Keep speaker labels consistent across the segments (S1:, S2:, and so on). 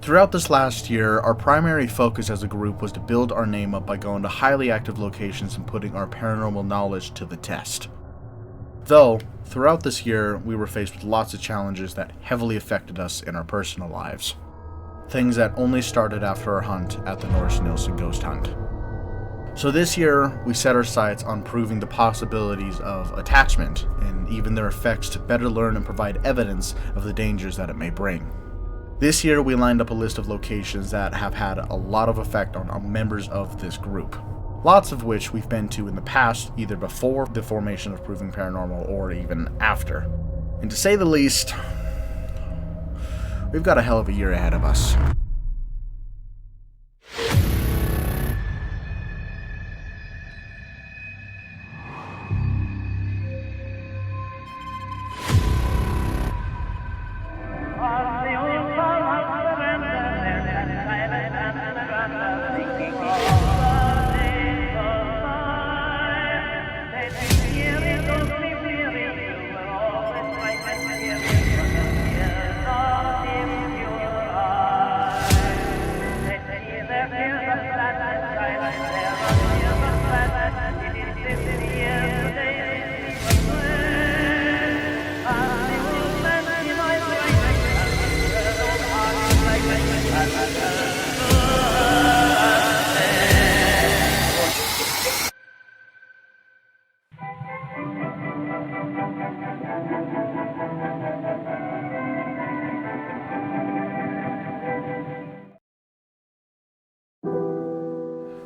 S1: Throughout this last year, our primary focus as a group was to build our name up by going to highly active locations and putting our paranormal knowledge to the test. Though, throughout this year, we were faced with lots of challenges that heavily affected us in our personal lives. Things that only started after our hunt at the Norris-Nielsen Ghost Hunt. So this year, we set our sights on proving the possibilities of attachment and even their effects to better learn and provide evidence of the dangers that it may bring. This year, we lined up a list of locations that have had a lot of effect on our members of this group. Lots of which we've been to in the past, either before the formation of Proving Paranormal or even after. And to say the least, we've got a hell of a year ahead of us.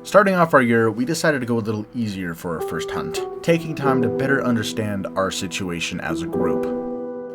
S1: Starting off our year, we decided to go a little easier for our first hunt, taking time to better understand our situation as a group.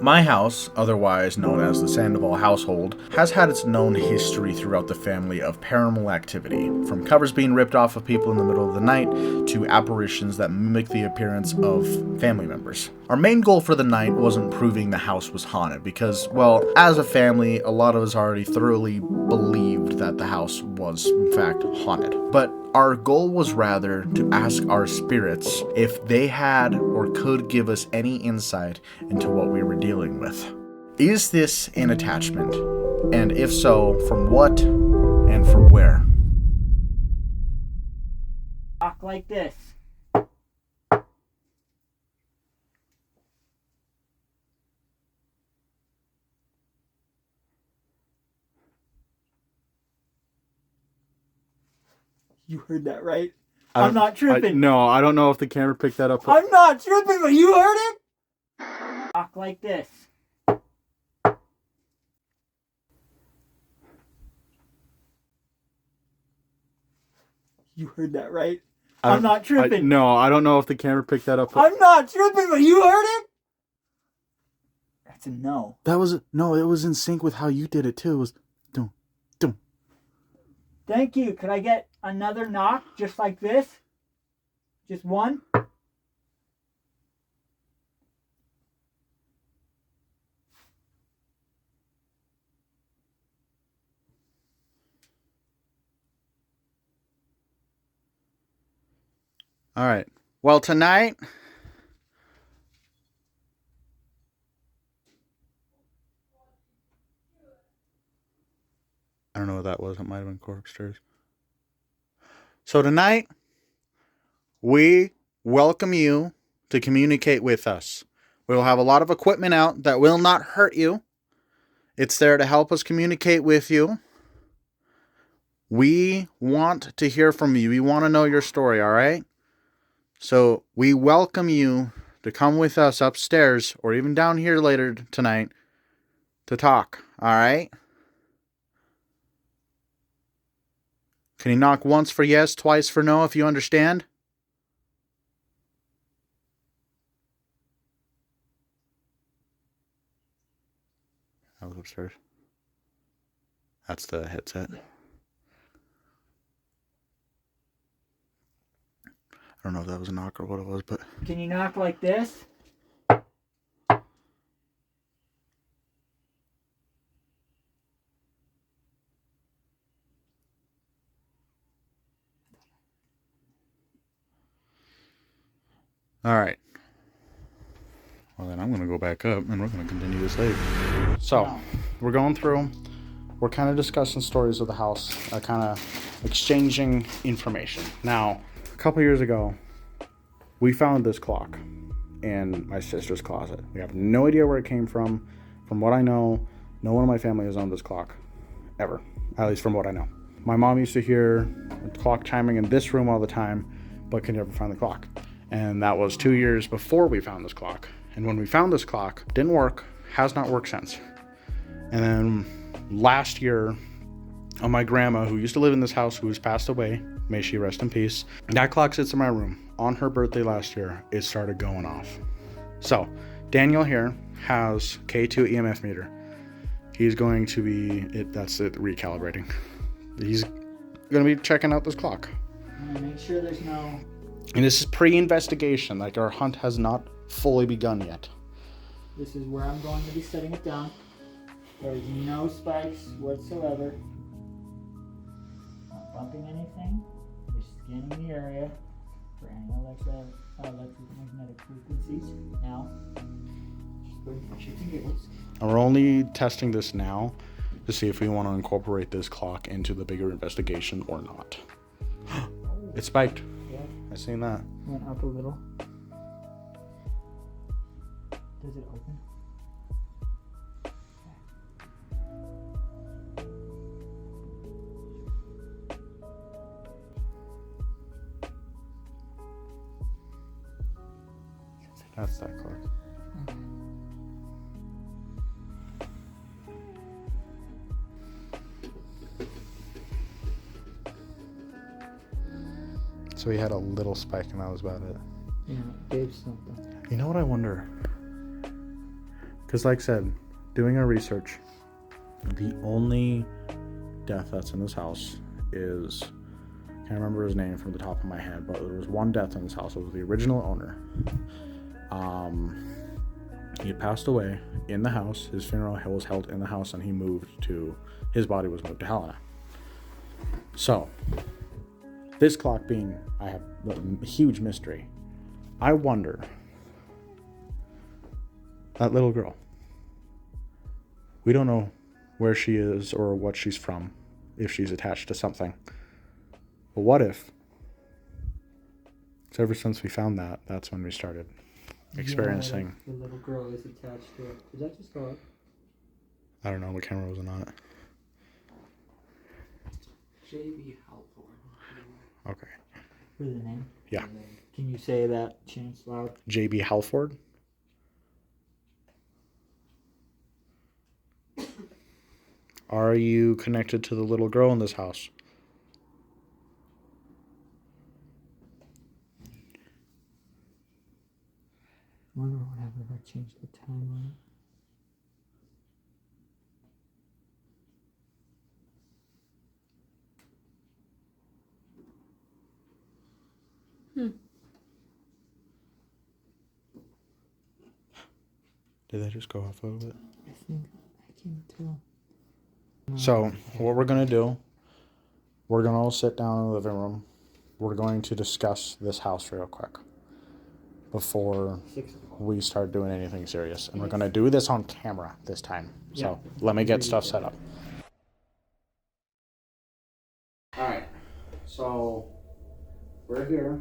S1: My house, otherwise known as the Sandoval household, has had its known history throughout the family of paranormal activity, from covers being ripped off of people in the middle of the night to apparitions that mimic the appearance of family members. Our main goal for the night wasn't proving the house was haunted because, well, as a family, a lot of us already thoroughly believed that the house was, in fact, haunted. But our goal was rather to ask our spirits if they had or could give us any insight into what we were dealing with. Is this an attachment? And if so, from what and from where?
S2: Talk like this. You heard that right? I'm not tripping.
S1: No, I don't know if the camera picked that up.
S2: I'm not tripping, but you heard it? Talk like this. You heard that right? I'm not tripping.
S1: No, I don't know if the camera picked that up.
S2: I'm not tripping, but you heard it? That's a no.
S1: It was in sync with how you did it too. It was dum, dum.
S2: Thank you. Could I get another knock just like this? Just one?
S1: All right. Well, tonight, I don't know what that was. It might have been cork stairs. So tonight, we welcome you to communicate with us. We'll have a lot of equipment out that will not hurt you. It's there to help us communicate with you. We want to hear from you. We want to know your story, all right? So we welcome you to come with us upstairs or even down here later tonight to talk, all right? Can you knock once for yes, twice for no if you understand? I was upstairs. That's the headset. I don't know if that was a knock or what it was, but...
S2: Can you knock like this?
S1: All right. Well, then I'm going to go back up and we're going to continue this later. So, we're going through. we're kind of discussing stories of the house, kind of exchanging information. Now, a couple years ago, we found this clock in my sister's closet. We have no idea where it came from. From what I know, no one in my family has owned this clock, ever, at least from what I know. My mom used to hear the clock chiming in this room all the time, but could never find the clock. And that was 2 years before we found this clock. And when we found this clock, didn't work, has not worked since. And then last year, my grandma, who used to live in this house, who has passed away, may she rest in peace, that clock sits in my room. On her birthday last year, it started going off. So Daniel here has K2 EMF meter. He's going to be, that's it, recalibrating. He's going to be checking out this clock.
S2: I'm going to make sure there's no...
S1: And this is pre-investigation, like our hunt has not fully begun yet.
S2: This is where I'm going to be setting it down. There's no spikes whatsoever. Not bumping anything. Just scanning the area for any electromagnetic frequencies. Now, just go ahead and shoot the giggles.
S1: And we're only testing this now to see if we want to incorporate this clock into the bigger investigation or not. It spiked.
S2: Yeah.
S1: I seen that.
S2: Went up a little. Does it open?
S1: That's that clock.
S2: Okay.
S1: So we had a little spike and that was about it.
S2: Yeah, it gave something.
S1: You know what I wonder? Because like I said, doing our research, the only death that's in this house is, can't remember his name from the top of my head, but there was one death in this house. It was the original owner. He had passed away in the house. His funeral was held in the house and his body was moved to Helena. So, this clock being, I have a huge mystery. I wonder, that little girl, we don't know where she is or what she's from, if she's attached to something. But what if, so ever since we found that, that's when we started experiencing.
S2: Yeah, the little girl is attached to it. Did that just go up?
S1: I don't know, the camera wasn't on it.
S3: J.B. Halford.
S1: Okay.
S2: For the name?
S1: Yeah.
S2: Can you say that, Chance, loud?
S1: J.B. Halford. Are you connected to the little girl in this house?
S2: I wonder what happened if I changed the time on it.
S1: Did that just go off a little bit?
S2: I think I can't tell.
S1: So, what we're going to do, we're going to all sit down in the living room. We're going to discuss this house real quick before we start doing anything serious. And we're going to do this on camera this time. So, let me get stuff set up. Alright, so we're here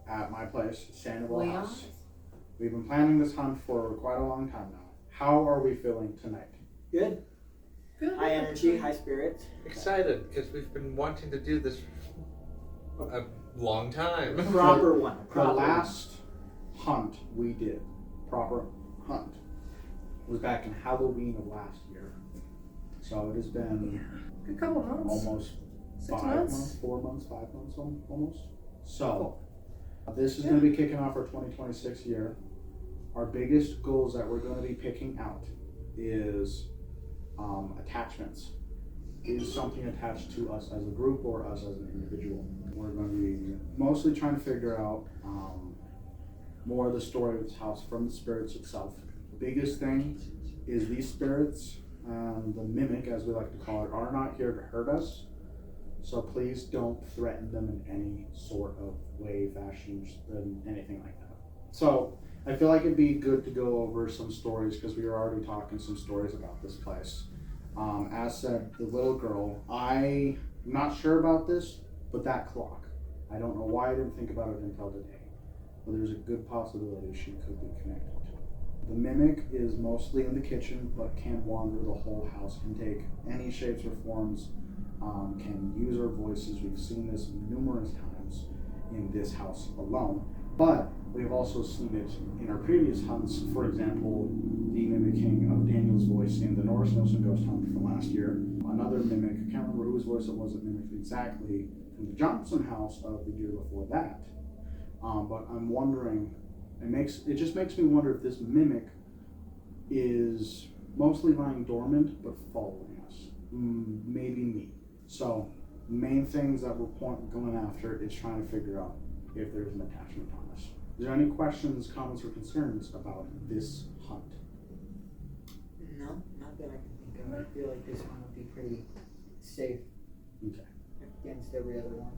S1: at my place, Sandoval House. We've been planning this hunt for quite a long time now. How are we feeling tonight?
S2: Good.
S3: Good.
S2: High energy, high spirits.
S3: Excited because we've been wanting to do this a long time.
S2: Proper one.
S1: The last hunt we did, proper hunt, was back in Halloween of last year. So it has been
S3: A couple months.
S1: almost
S3: 6
S1: 5
S3: months.
S1: months, 4 months, 5 months almost. So this is going to be kicking off our 2026 year. Our biggest goals that we're going to be picking out is attachments. Is something attached to us as a group or us as an individual? We're going to be mostly trying to figure out more of the story of this house from the spirits itself. The biggest thing is these spirits, the mimic as we like to call it, are not here to hurt us. So please don't threaten them in any sort of way, fashion, anything like that. So I feel like it'd be good to go over some stories because we were already talking some stories about this place. As said, the little girl, I'm not sure about this, but that clock, I don't know why I didn't think about it until today, but there's a good possibility she could be connected to it. The mimic is mostly in the kitchen, but can wander the whole house, can take any shapes or forms, can use our voices. We've seen this numerous times in this house alone, but we've also seen it in our previous hunts. For example, the mimicking of Daniel's voice in the Norris-Nielsen Ghost Hunt from last year. Another mimic, I can't remember whose voice it was that mimicked exactly, from the Johnson house of the year before that. But I'm wondering, it just makes me wonder if this mimic is mostly lying dormant but following us. Maybe me. So, main things that we're going after is trying to figure out if there's an attachment on us. Is there any questions, comments, or concerns about this hunt?
S2: No, not that I can think of. I feel like this one would be pretty safe
S1: Okay.
S2: against every other one.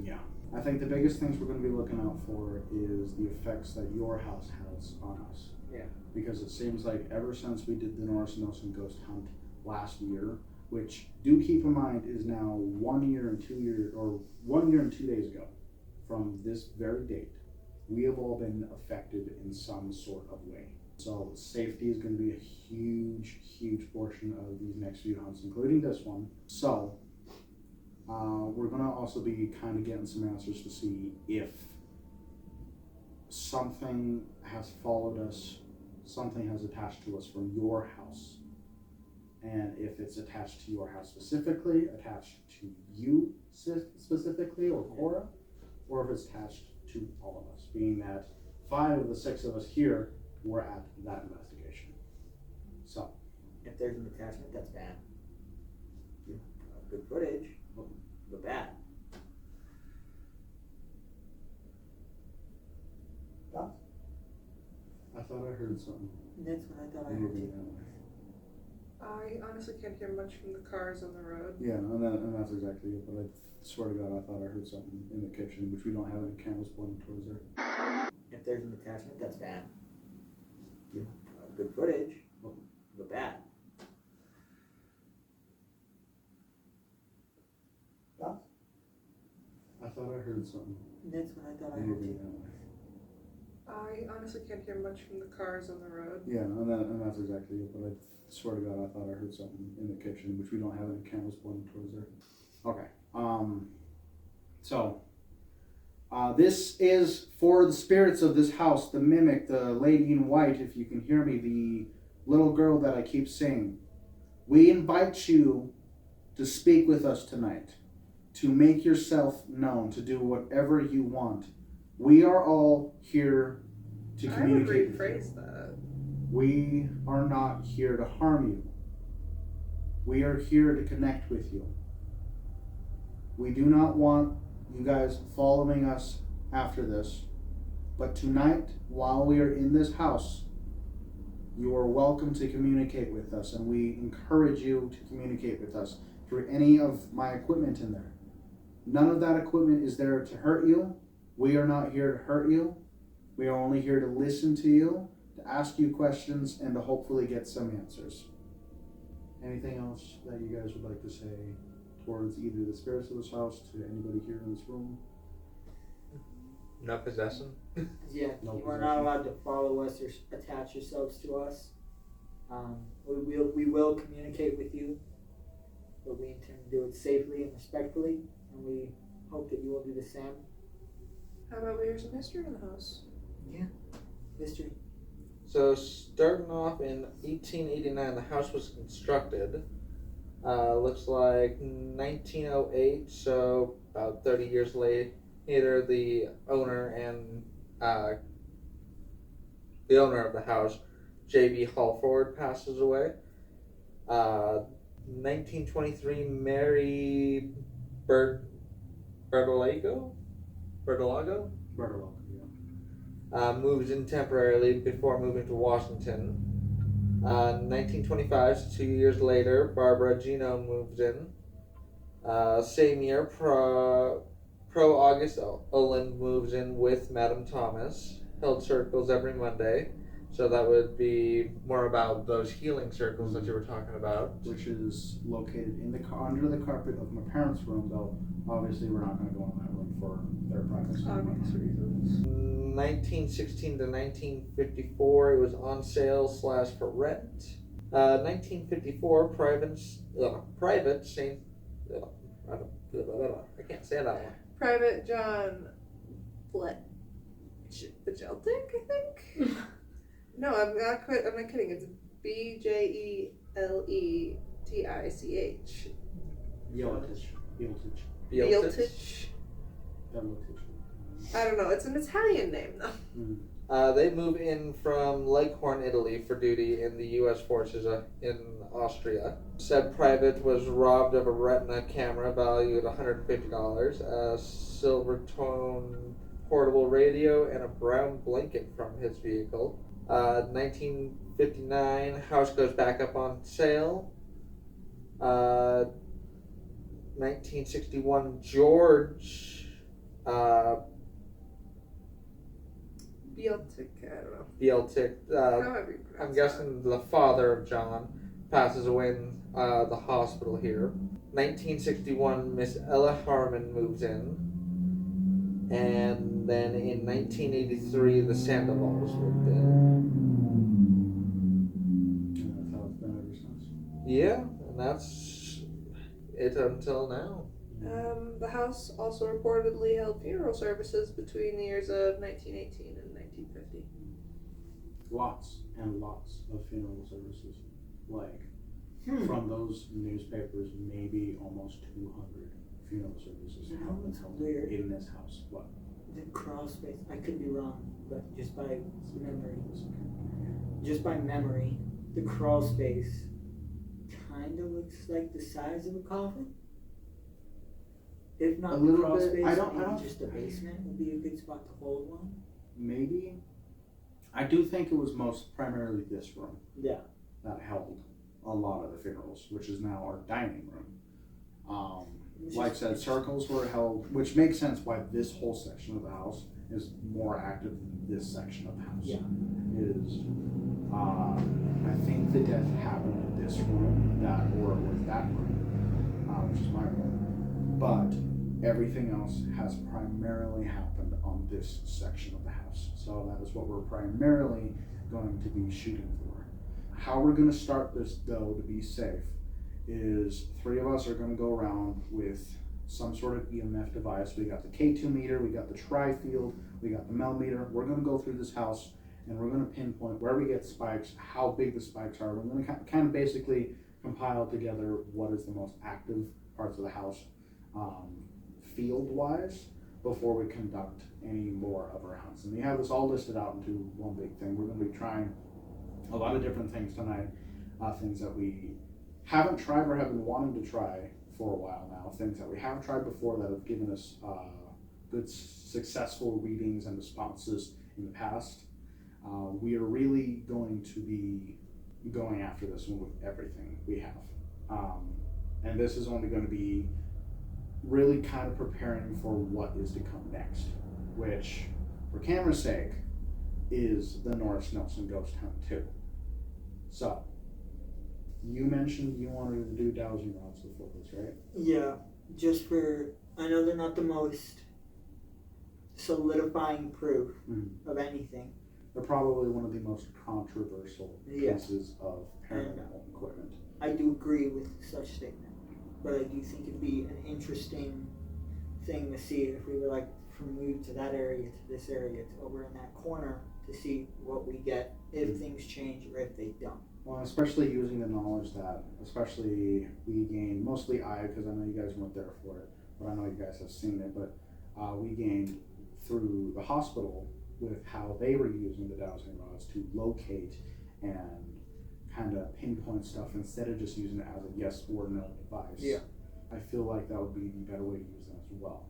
S1: Yeah. I think the biggest things we're going to be looking out for is the effects that your house has on us.
S2: Yeah.
S1: Because it seems like ever since we did the Norris-Nielsen Ghost Hunt last year, which do keep in mind is now 1 year and 2 years, or 1 year and 2 days ago from this very date, we have all been affected in some sort of way. So safety is going to be a huge, huge portion of these next few hunts, including this one. So we're going to also be kind of getting some answers to see if something has followed us, something has attached to us from your house. And if it's attached to your house specifically, attached to you specifically, or Cora, or if it's attached to all of us, being that 5 of the 6 of us here were at that investigation. So,
S2: If there's an attachment, that's bad. Good footage, but bad.
S1: I thought I heard something
S2: That's what I thought I heard
S1: moving
S2: too.
S1: that way.
S4: I honestly can't hear much from the cars on the road.
S1: Yeah, and that's exactly it. But I swear to God, I thought I heard something in the kitchen, which we don't have any cameras pointing towards there.
S2: If there's an attachment, that's bad. Good footage, but bad.
S1: I thought I heard something
S2: That's what I thought I heard
S1: moving
S2: too.
S1: that way.
S4: I honestly can't hear much from the cars on the road.
S1: Yeah, and that's exactly it. But I swear to God, I thought I heard something in the kitchen, which we don't have any cameras pointing towards there. Okay. So this is for the spirits of this house, the mimic, the lady in white, if you can hear me, the little girl that I keep saying. We invite you to speak with us tonight, to make yourself known, to do whatever you want. We are all here to communicate.
S4: I would rephrase that.
S1: We are not here to harm you. We are here to connect with you. We do not want you guys following us after this. But tonight, while we are in this house, you are welcome to communicate with us, and we encourage you to communicate with us through any of my equipment in there. None of that equipment is there to hurt you. We are not here to hurt you. We are only here to listen to you, to ask you questions, and to hopefully get some answers. Anything else that you guys would like to say towards either the spirits of this house, to anybody here in this room?
S3: No possession.
S2: Yeah,
S1: No
S2: you are
S1: possession.
S2: not allowed to follow us or attach yourselves to us. We will communicate with you, but we intend to do it safely and respectfully, and we hope that you will do the same.
S4: How about we hear some history in the house?
S2: Yeah, history.
S3: So starting off in 1889, the house was constructed. Looks like 1908, so about 30 years later, the owner of the house, J.B. Halford, passes away. 1923, Mary Bertolago, yeah. Moves in temporarily before moving to Washington. 1925, so 2 years later, Barbara Gino moves in. Same year, Pro August Oland moves in with Madame Thomas. Held circles every Monday. So that would be more about those healing circles that you were talking about.
S1: Which is located in the under the carpet of my parents' room, though obviously we're not going to go in that room for their privacy.
S4: Obvious reasons.
S3: 1916 to 1954, it was on sale / for rent. 1954, private Saint. I can't say that one.
S4: Private John Bajeltic, I think? No, I'm not kidding. It's Bjeltich.
S3: Bjeltich.
S4: I don't know. It's an Italian name, though.
S3: They move in from Leghorn, Italy for duty in the U.S. forces in Austria. Said private was robbed of a retina camera valued at $150, a silver tone portable radio, and a brown blanket from his vehicle. 1959, house goes back up on sale. 1961, George
S4: Bjeltic, I don't know.
S3: Bjeltic,
S4: However you pronounce
S3: I'm guessing the father of John, passes away in the hospital here. 1961, Miss Ella Harmon moves in. And then in 1983, the Sandovals moved in.
S1: And that's how it's been ever since.
S3: Yeah, and that's it until now.
S4: The house also reportedly held funeral services between the years of 1918 and 1950.
S1: Lots and lots of funeral services. Like, from those newspapers, maybe almost 200 funeral services
S2: You know
S1: have been
S2: what's
S1: held
S2: weird?
S1: in this house. What?
S2: The crawl space, I could be wrong, but just by memory, the crawl space kind of looks like the size of a coffin. If not
S1: A
S2: the
S1: little
S2: crawl
S1: bit.
S2: space,
S1: I don't-
S2: maybe just the basement would be a good spot to hold one.
S1: Maybe. I do think it was most primarily this room
S2: Yeah.
S1: that held a lot of the funerals, which is now our dining room. Like I said, circles were held, which makes sense why this whole section of the house is more active than this section of the house.
S2: Yeah.
S1: I think the death happened in this room, or it was that room, which is my room. But everything else has primarily happened on this section of the house. So that is what we're primarily going to be shooting for. How we're going to start this, though, to be safe, is 3 of us are going to go around with some sort of EMF device. We got the K2 meter, we got the tri-field, we got the Mel meter. We're going to go through this house and we're going to pinpoint where we get spikes, how big the spikes are. We're going to kind of basically compile together what is the most active parts of the house field-wise before we conduct any more of our hunts. And we have this all listed out into one big thing. We're going to be trying a lot of different things tonight, things that we haven't tried or have been wanting to try for a while now, things that we have tried before that have given us good successful readings and responses in the past. We are really going to be going after this one with everything we have. And this is only going to be really kind of preparing for what is to come next, which, for camera's sake, is the Norris-Nielsen Ghost Hunt 2. So, you mentioned you wanted to do dowsing rods before this, right?
S2: Yeah, just for, I know they're not the most solidifying proof of anything.
S1: They're probably one of the most controversial pieces of paranormal equipment.
S2: I do agree with such statement, but I do think it'd be an interesting thing to see if we were like from move to that area to this area to over in that corner to see what we get if things change or if they don't.
S1: Well, especially using the knowledge that, especially we gained, mostly because I know you guys weren't there for it, but I know you guys have seen it, but we gained through the hospital with how they were using the dowsing rods to locate and kind of pinpoint stuff instead of just using it as a yes or no device.
S2: Yeah.
S1: I feel like that would be the better way to use them as well.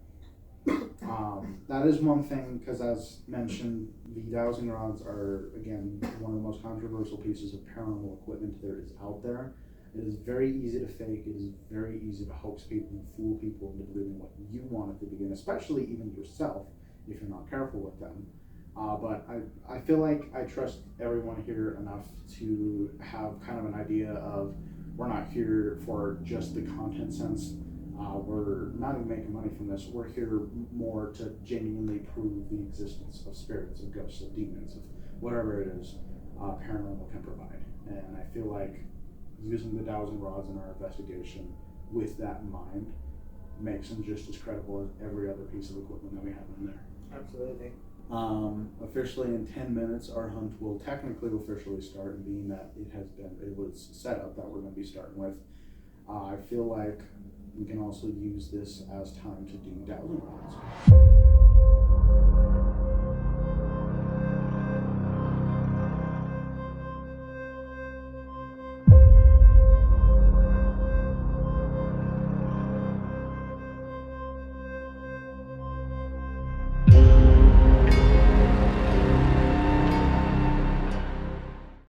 S1: That is one thing, because as mentioned, the dowsing rods are, again, one of the most controversial pieces of paranormal equipment there is out there. It is very easy to fake. It is very easy to hoax people and fool people into believing what you want at the beginning, especially even yourself, if you're not careful with them. But I feel like I trust everyone here enough to have kind of an idea of we're not here for just the content sense. We're not even making money from this. We're here more to genuinely prove the existence of spirits, of ghosts, of demons, of whatever it is paranormal can provide. And I feel like using the dowels and rods in our investigation with that in mind makes them just as credible as every other piece of equipment that we have in there.
S2: Absolutely.
S1: Officially in 10 minutes, our hunt will technically officially start, and being that it was set up that we're going to be starting with, I feel like we can also use this as time to do dowsing rods.